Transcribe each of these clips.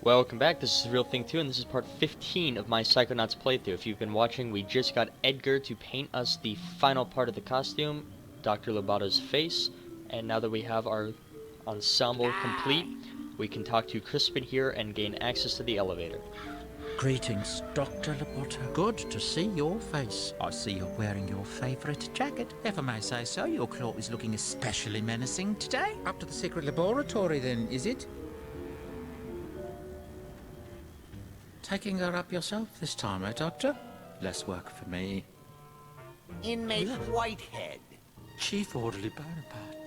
Welcome back, this is Real Thing 2, and this is part 15 of my Psychonauts playthrough. If you've been watching, we just got Edgar to paint us the final part of the costume, Dr. Lobato's face, and now that we have our ensemble complete, we can talk to Crispin here and gain access to the elevator. Greetings, Dr. Lobato. Good to see your face. I see you're wearing your favourite jacket. If I may say so, your claw is looking especially menacing today. Up to the secret laboratory then, is it? Taking her up yourself this time, eh, Doctor? Less work for me. Inmate Whitehead. Chief Orderly Bonaparte.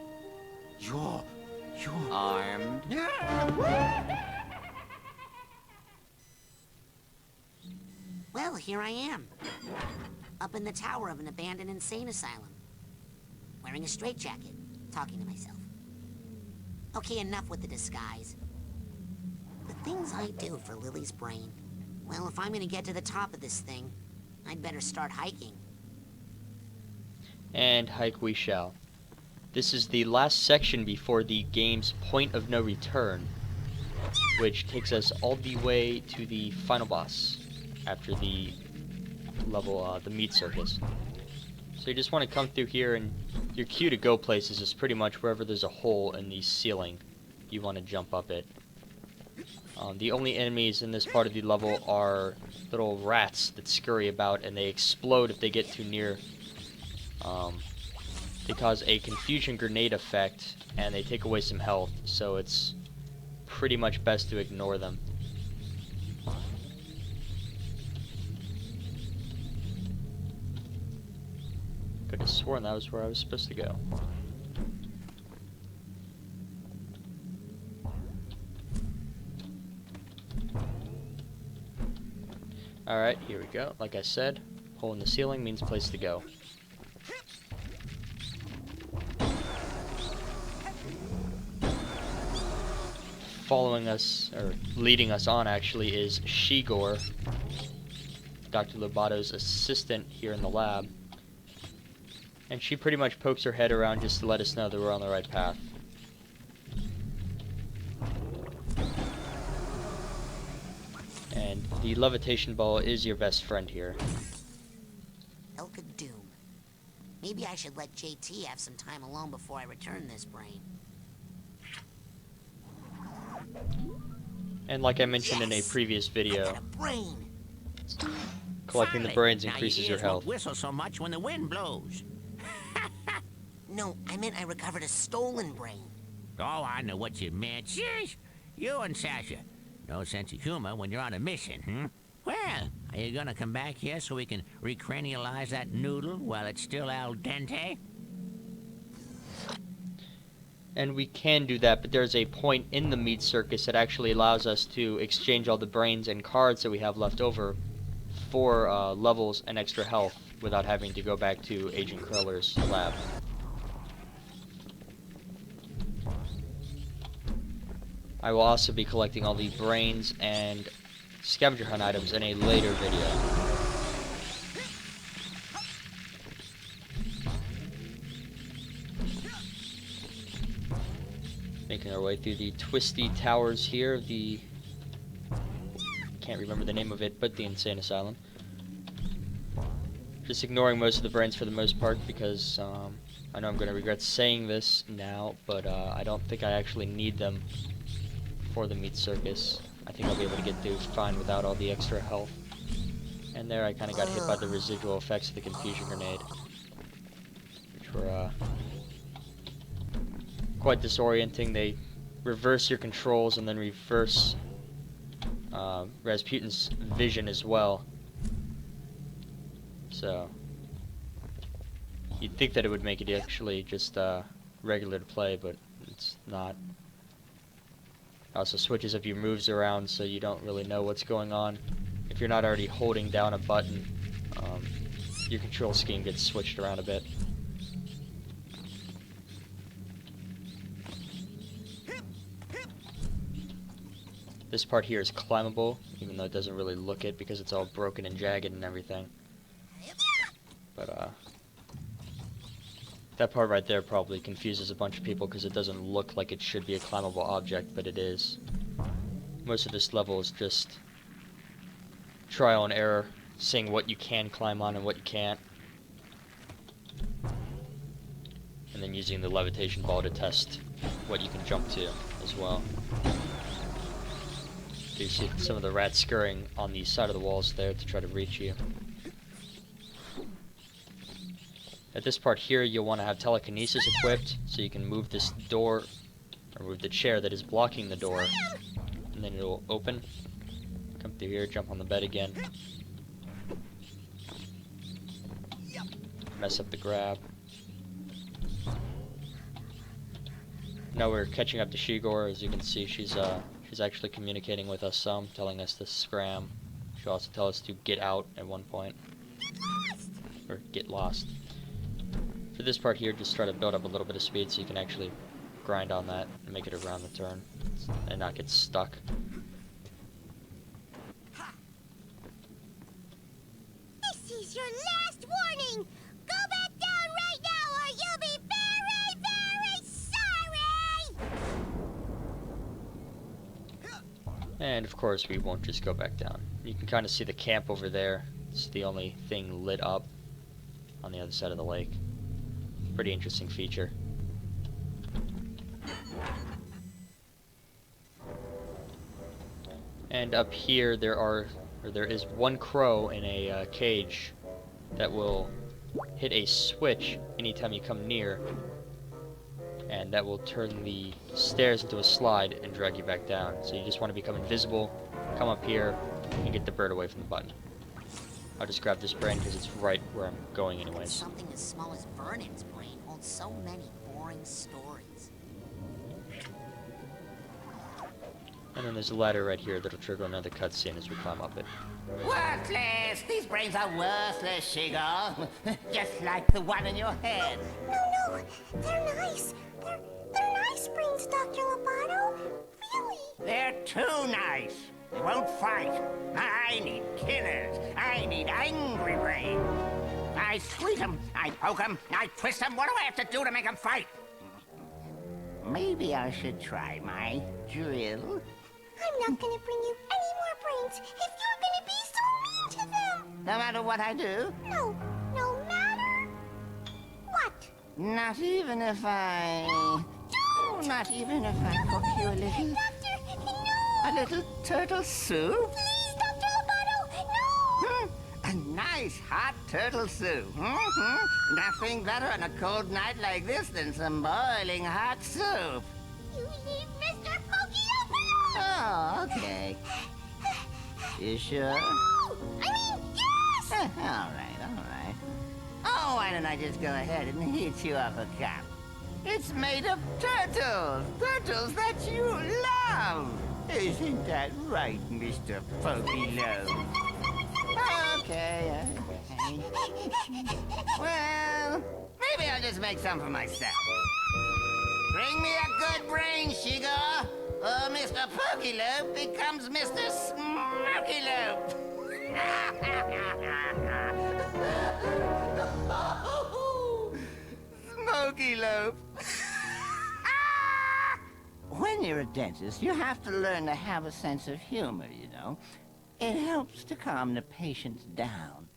You're... Armed. Well, here I am. Up in the tower of an abandoned insane asylum. Wearing a straitjacket, talking to myself. Okay, enough with the disguise. The things I do for Lily's brain. Well, if I'm gonna get to the top of this thing, I'd better start hiking. And hike we shall. This is the last section before the game's point of no return, which takes us all the way to the final boss after the level, the meat circus. So you just want to come through here, and your cue to go places is pretty much wherever there's a hole in the ceiling, you want to jump up it. The only enemies in this part of the level are little rats that scurry about, and they explode if they get too near. They cause a confusion grenade effect, and they take away some health, so it's pretty much best to ignore them. Could have sworn that was where I was supposed to go. Alright, here we go. Like I said, hole in the ceiling means place to go. Following us, or leading us on actually, is Shigor, Dr. Lobato's assistant here in the lab. And she pretty much pokes her head around just to let us know that we're on the right path. And the levitation ball is your best friend here. Elka Doom. Maybe I should let JT have some time alone before I return this brain. And like I mentioned in a previous I video, got a brain. collecting the brains increases now your ears won't health. whistle so much when the wind blows. No, I meant I recovered a stolen brain. Oh, I know what you meant. Sheesh, you and Sasha. No sense of humor when you're on a mission, hmm? Well, are you gonna come back here so we can recranialize that noodle while it's still al dente? And we can do that, but there's a point in the meat circus that actually allows us to exchange all the brains and cards that we have left over for levels and extra health without having to go back to Agent Kreller's lab. I will also be collecting all the brains and scavenger hunt items in a later video. Making our way through the twisty towers here, can't remember the name of it, but the Insane Asylum. Just ignoring most of the brains for the most part because I know I'm going to regret saying this now, but I don't think I actually need them for the meat circus. I think I'll be able to get through fine without all the extra health. And there I kind of got hit by the residual effects of the confusion grenade, which were quite disorienting. They reverse your controls and then reverse Rasputin's vision as well. So you'd think that it would make it actually just regular to play, but it's not. Also switches up your moves around so you don't really know what's going on. If you're not already holding down a button, your control scheme gets switched around a bit. This part here is climbable, even though it doesn't really look it because it's all broken and jagged and everything. But that part right there probably confuses a bunch of people because it doesn't look like it should be a climbable object, but it is. Most of this level is just trial and error, seeing what you can climb on and what you can't. And then using the levitation ball to test what you can jump to as well. So you see some of the rats scurrying on the side of the walls there to try to reach you. At this part here, you'll want to have telekinesis equipped, so you can move this door, or move the chair that is blocking the door, and then it'll open. Come through here, jump on the bed again. Mess up the grab. Now we're catching up to Shigor. As you can see, she's actually communicating with us some, telling us to scram. She'll also tell us to get out at one point. Or get lost. For this part here, just try to build up a little bit of speed so you can actually grind on that and make it around the turn and not get stuck. This is your last warning! Go back down right now or you'll be very, very sorry! And of course, we won't just go back down. You can kind of see the camp over there. It's the only thing lit up on the other side of the lake. Pretty interesting feature. And up here there is one crow in a cage that will hit a switch anytime you come near, and that will turn the stairs into a slide and drag you back down. So you just want to become invisible, come up here, and get the bird away from the button. I'll just grab this brain because it's right where I'm going anyways. Something as small as Vernon's brain holds so many boring stories. And then there's a ladder right here that'll trigger another cutscene as we climb up it. Worthless! These brains are worthless, Shigo. Just like the one in your head. No, they're nice. They're nice brains, Dr. Lobato. Really. They're too nice. They won't fight. I need killers. I need angry brains. I squeeze them, I poke them, I twist them. What do I have to do to make them fight? Maybe I should try my drill. I'm not gonna bring you any more brains if you're gonna be so mean to them. No matter what I do? No matter what. Not even if I... Not even if I cook you a little... Doctor, no. A little turtle soup? Please, Dr. Lobato, no. A nice hot turtle soup. Mm-hmm. Nothing better on a cold night like this than some boiling hot soup. You leave Mr. Pokey alone. Oh, okay. You sure? No, I mean, yes. All right. Oh, why don't I just go ahead and heat you up a cup? It's made of turtles. Turtles that you love. Isn't that right, Mr. Pokey-Loaf? Okay. Well, maybe I'll just make some for myself. Bring me a good brain, Shigo, or Mr. Pokey-Loaf becomes Mr. Smoky-Loaf. Smoky-Loaf. When you're a dentist, you have to learn to have a sense of humor, you know. It helps to calm the patients down.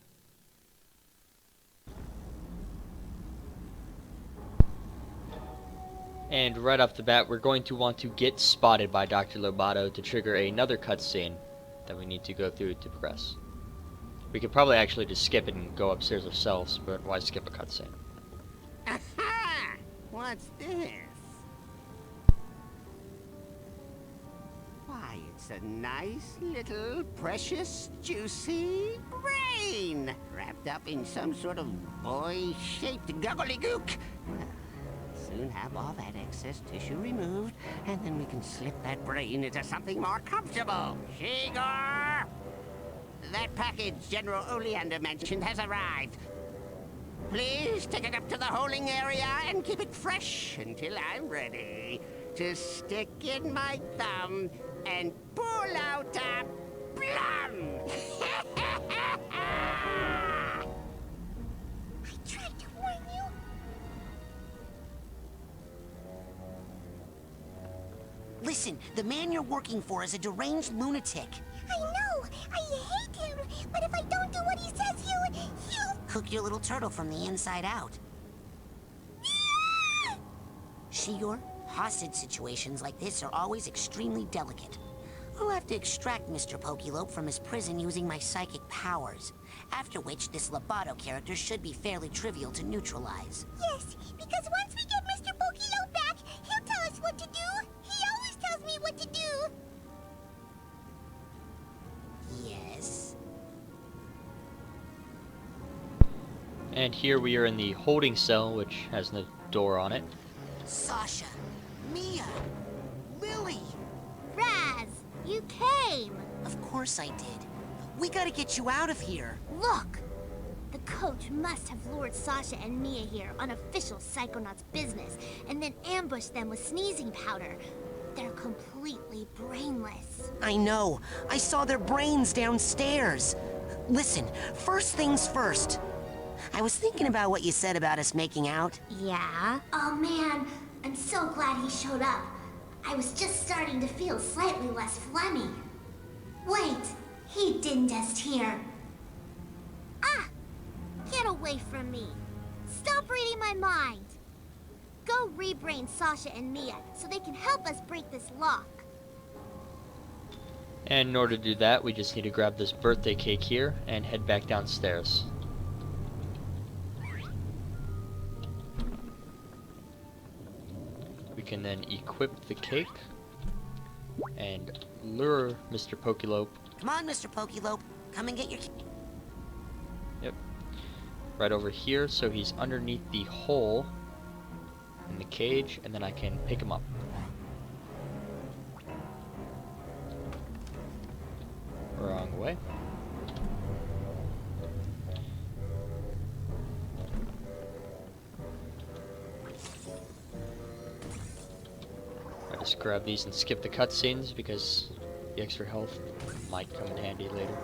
And right off the bat, we're going to want to get spotted by Dr. Lobato to trigger another cutscene that we need to go through to progress. We could probably actually just skip it and go upstairs ourselves, but why skip a cutscene? Aha! What's this? Why, it's a nice little precious juicy brain wrapped up in some sort of boy-shaped gobbledygook. Soon have all that excess tissue removed, and then we can slip that brain into something more comfortable. Shigor! That package General Oleander mentioned has arrived. Please take it up to the holding area and keep it fresh until I'm ready to stick in my thumb and pull out a plum. I tried to warn you. Listen, the man you're working for is a deranged lunatic. I know. I hate him. But if I don't do what he says, he'll... Cook your little turtle from the inside out. Shigor, hostage situations like this are always extremely delicate. I'll have to extract Mr. Pokelope from his prison using my psychic powers. After which, this Loboto character should be fairly trivial to neutralize. Yes, because once we get Mr. Pokelope back, he'll tell us what to do. He always tells me what to do. Yes. And here we are in the holding cell, which has no door on it. Sasha, Mia, Lily. Raz, you came. Of course I did. We gotta get you out of here. Look! The coach must have lured Sasha and Mia here on official Psychonauts business and then ambushed them with sneezing powder. They're completely brainless. I know. I saw their brains downstairs. Listen, first things first. I was thinking about what you said about us making out. Yeah? Oh man, I'm so glad he showed up. I was just starting to feel slightly less phlegmy. Wait, he didn't just hear. Ah! Get away from me. Stop reading my mind. Go rebrain Sasha and Mia so they can help us break this lock. And in order to do that, we just need to grab this birthday cake here and head back downstairs. We can then equip the cake and lure Mr. Pokelope. Come on, Mr. Pokelope. Come and get your... Yep. Right over here, so he's underneath the hole in the cage, and then I can pick him up. Wrong way. I just grab these and skip the cutscenes because the extra health might come in handy later.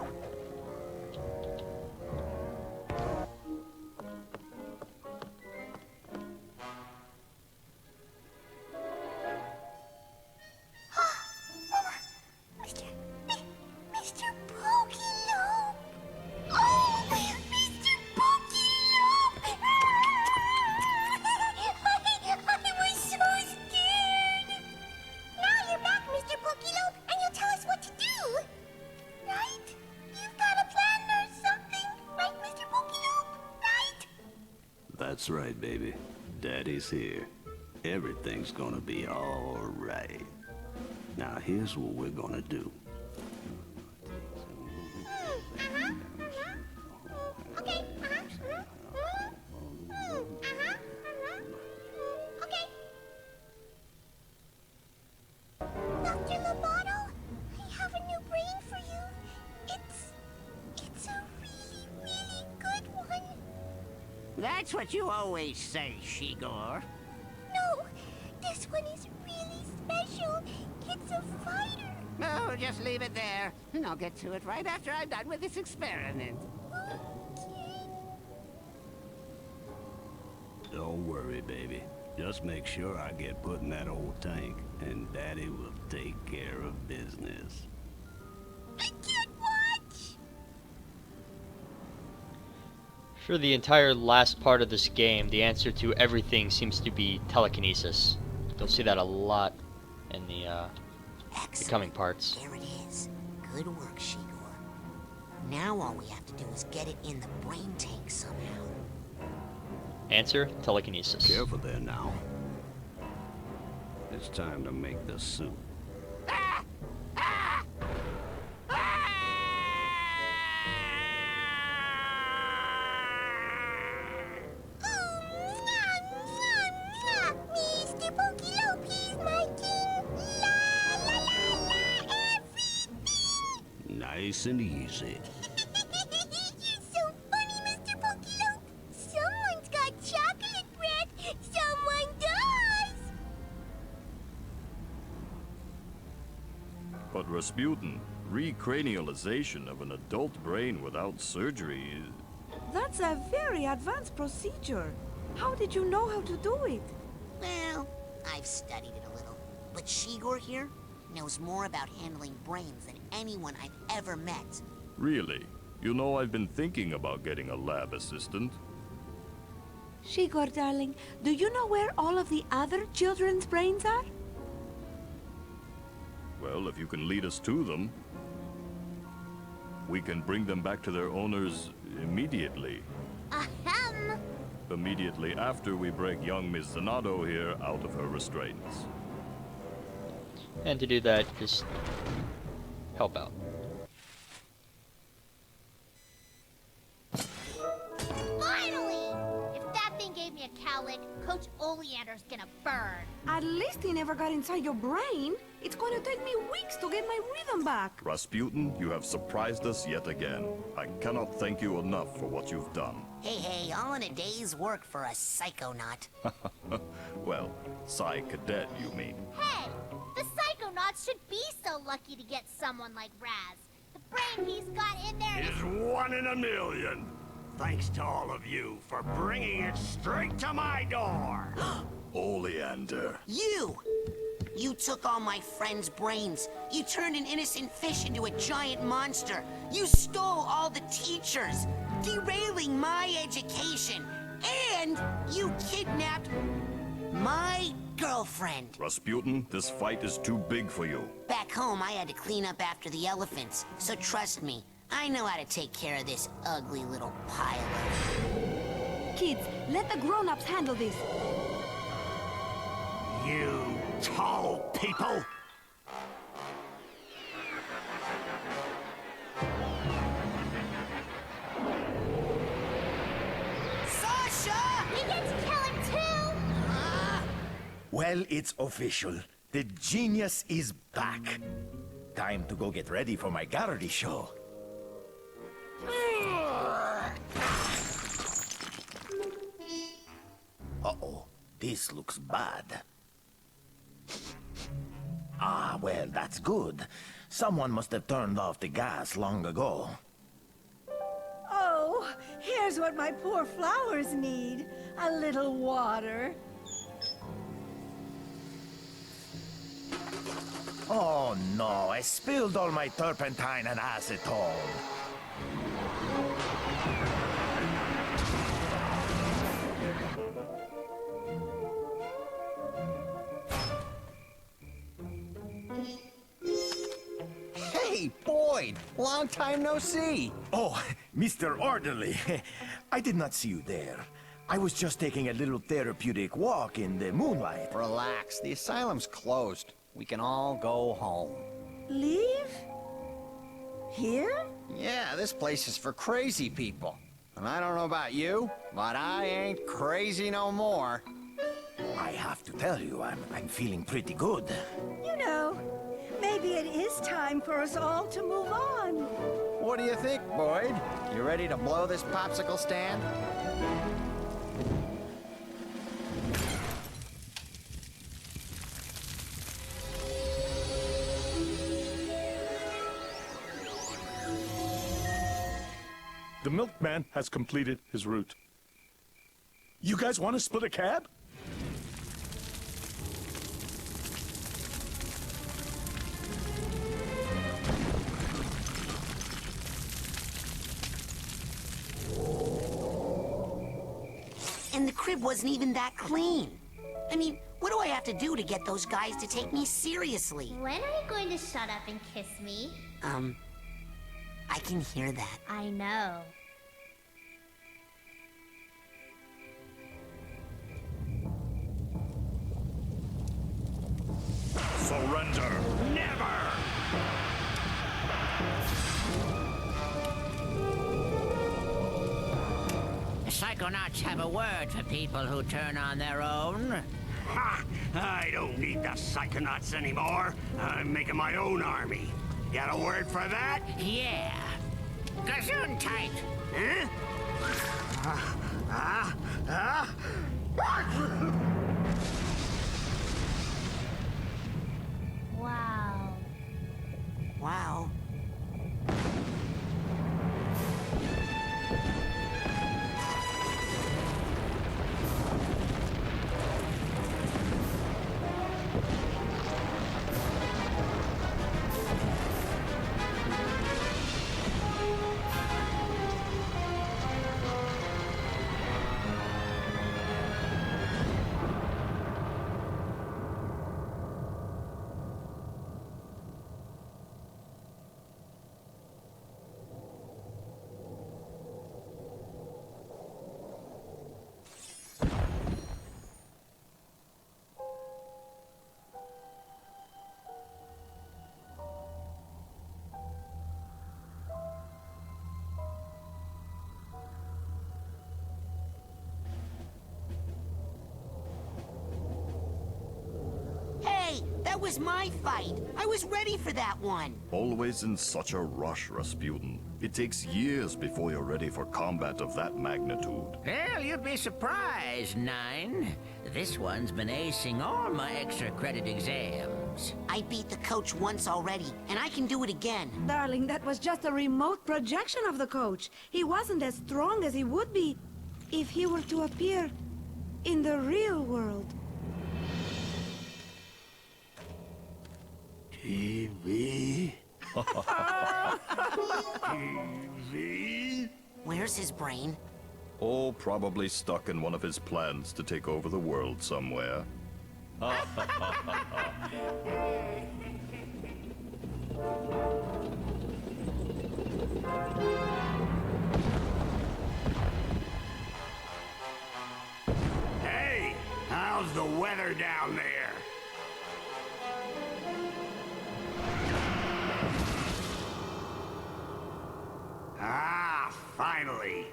Mr. Pokelope! Oh, Mr. Pokelope! I was so scared! Now you're back, Mr. Pokelope, and you'll tell us what to do! Right? You've got a plan or something, right, Mr. Pokelope? Right? That's right, baby. Daddy's here. Everything's gonna be all right. Now, here's what we're gonna do. Okay, okay. Dr. Loboto, I have a new brain for you. It's a really, really good one. That's what you always say, Shigor. No, this one is really special. It's a fighter. No, just leave it there, and I'll get to it right after I'm done with this experiment. Okay. Don't worry, baby. Just make sure I get put in that old tank, and Daddy will take care of business. I can't watch. For the entire last part of this game, the answer to everything seems to be telekinesis. You'll see that a lot in the coming parts. There it is. Good work, Shigor. Now all we have to do is get it in the brain tank somehow. Answer, telekinesis. Careful there now. It's time to make the soup. Mr. Pokelope, he's my king. La la la la, everything. Nice and easy. You're so funny, Mr. Pokelope. Someone's got chocolate breath. Someone does. But Rasputin, recranialization of an adult brain without surgery is... That's a very advanced procedure. How did you know how to do it? Well, I've studied it a little. But Shigor here, knows more about handling brains than anyone I've ever met. Really? You know, I've been thinking about getting a lab assistant. Shigor, darling, do you know where all of the other children's brains are? Well, if you can lead us to them, we can bring them back to their owners immediately. Ahem. Immediately after we break young Miss Zanado here out of her restraints. And to do that, just help out. Finally! If that thing gave me a cowlick, Coach Oleander's gonna burn. At least he never got inside your brain. It's going to take me weeks to get my rhythm back. Rasputin, you have surprised us yet again. I cannot thank you enough for what you've done. Hey, all in a day's work for a psychonaut. Well, Psy Cadet, you mean. Hey, the Psychonauts should be so lucky to get someone like Raz. The brain he's got in there is... Is 1 in a million. Thanks to all of you for bringing it straight to my door. Oleander. You took all my friends' brains. You turned an innocent fish into a giant monster. You stole all the teachers, derailing my education. And you kidnapped my girlfriend. Rasputin, this fight is too big for you. Back home, I had to clean up after the elephants. So trust me, I know how to take care of this ugly little pile of... Kids, let the grown-ups handle this. You tall people. Sasha! We get to kill him too! Well, it's official. The genius is back. Time to go get ready for my gallery show. Uh-oh, this looks bad. Ah, well, that's good. Someone must have turned off the gas long ago. Oh, here's what my poor flowers need. A little water. Oh no, I spilled all my turpentine and acetone. Hey, Boyd! Long time no see! Oh, Mr. Orderly, I did not see you there. I was just taking a little therapeutic walk in the moonlight. Relax, the asylum's closed. We can all go home. Leave? Here? Yeah, this place is for crazy people. And I don't know about you, but I ain't crazy no more. I have to tell you, I'm feeling pretty good. You know, maybe it is time for us all to move on. What do you think, Boyd? You ready to blow this popsicle stand? The milkman has completed his route. You guys want to split a cab? And the crib wasn't even that clean. I mean, what do I have to do to get those guys to take me seriously? When are you going to shut up and kiss me? I can hear that. I know. Surrender. Never! The Psychonauts have a word for people who turn on their own. Ha! I don't need the Psychonauts anymore. I'm making my own army. Got a word for that? Yeah. Gesundheit! Huh? Wow. Wow. That was my fight. I was ready for that one. Always in such a rush, Rasputin. It takes years before you're ready for combat of that magnitude. Well, you'd be surprised, Nine. This one's been acing all my extra credit exams. I beat the coach once already, and I can do it again. Darling, that was just a remote projection of the coach. He wasn't as strong as he would be if he were to appear in the real world. TV? TV? Where's his brain? Oh, probably stuck in one of his plans to take over the world somewhere. Hey, how's the weather down there? Ah, finally.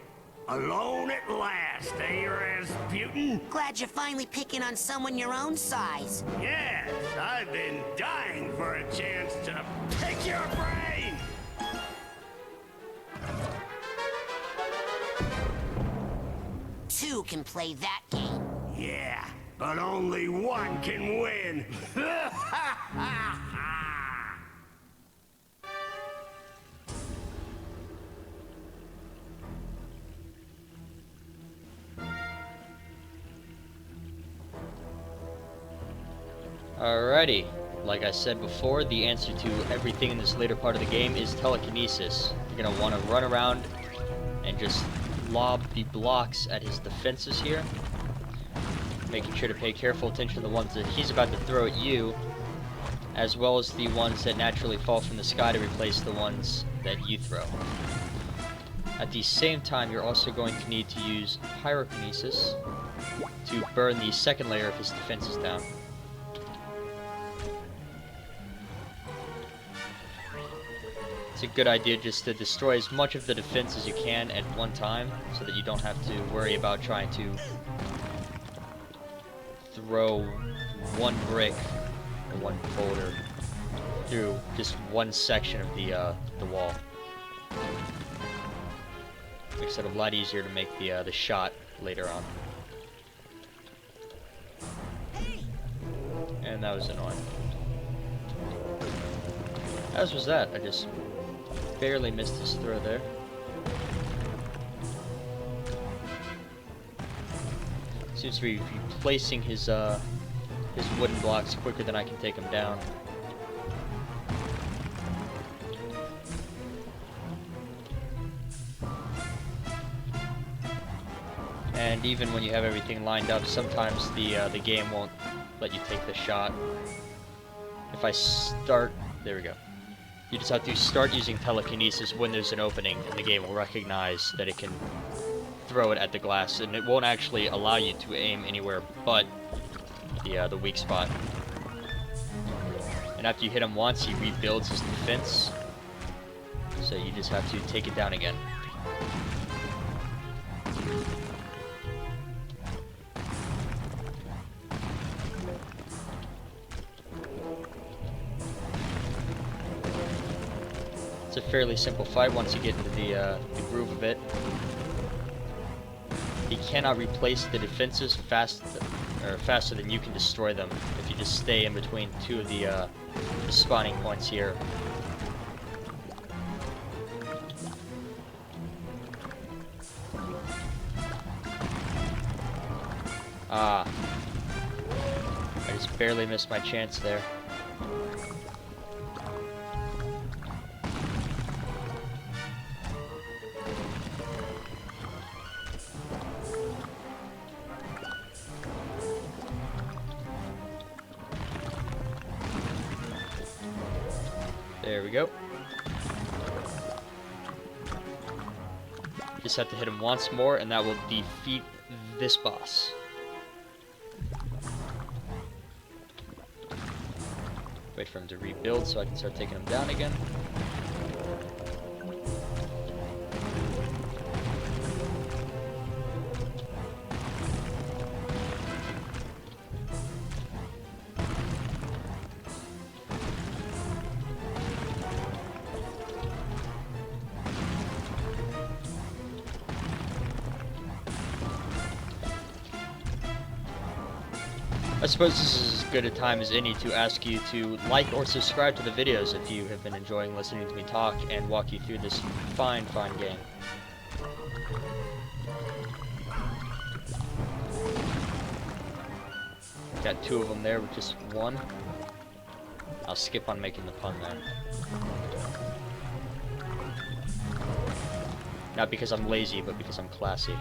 Alone at last, eh, Rasputin? Glad you're finally picking on someone your own size. Yes, I've been dying for a chance to pick your brain! Two can play that game. Yeah, but only one can win! Alrighty, like I said before, the answer to everything in this later part of the game is telekinesis. You're gonna want to run around and just lob the blocks at his defenses here, making sure to pay careful attention to the ones that he's about to throw at you, as well as the ones that naturally fall from the sky to replace the ones that you throw. At the same time, you're also going to need to use pyrokinesis to burn the second layer of his defenses down. It's a good idea just to destroy as much of the defense as you can at one time, so that you don't have to worry about trying to throw one brick or one boulder through just one section of the wall. Makes it a lot easier to make the shot later on. And that was annoying. As was that. I just barely missed his throw there. Seems to be replacing his wooden blocks quicker than I can take him down. And even when you have everything lined up, sometimes the game won't let you take the shot. If I start, there we go. You just have to start using telekinesis when there's an opening, and the game will recognize that it can throw it at the glass, and it won't actually allow you to aim anywhere but the weak spot. And after you hit him once, he rebuilds his defense, so you just have to take it down again. It's a fairly simple fight once you get into the groove of it. He cannot replace the defenses faster than you can destroy them if you just stay in between two of the spawning points here. Ah. I just barely missed my chance there. There we go. Just have to hit him once more, and that will defeat this boss. Wait for him to rebuild so I can start taking him down again. I suppose this is as good a time as any to ask you to like or subscribe to the videos if you have been enjoying listening to me talk and walk you through this fine game. Got 2 of them there with just 1. I'll skip on making the pun there. Not because I'm lazy, but because I'm classy.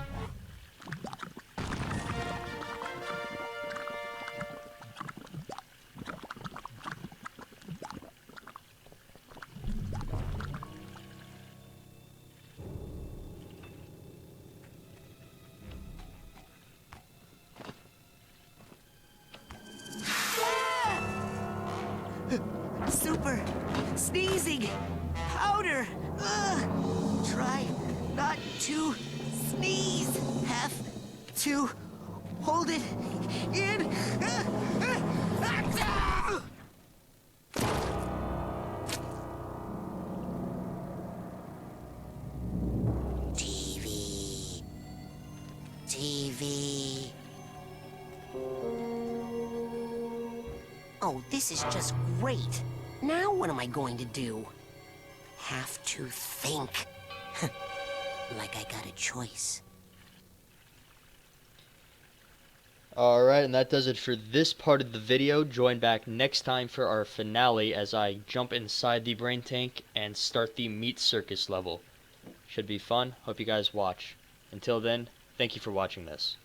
Super sneezing powder. Ugh. Try not to sneeze. Have to hold it in. TV. Oh, this is just great. Now what am I going to do? Have to think. Like I got a choice. Alright, and that does it for this part of the video. Join back next time for our finale as I jump inside the brain tank and start the meat circus level. Should be fun. Hope you guys watch. Until then, thank you for watching this.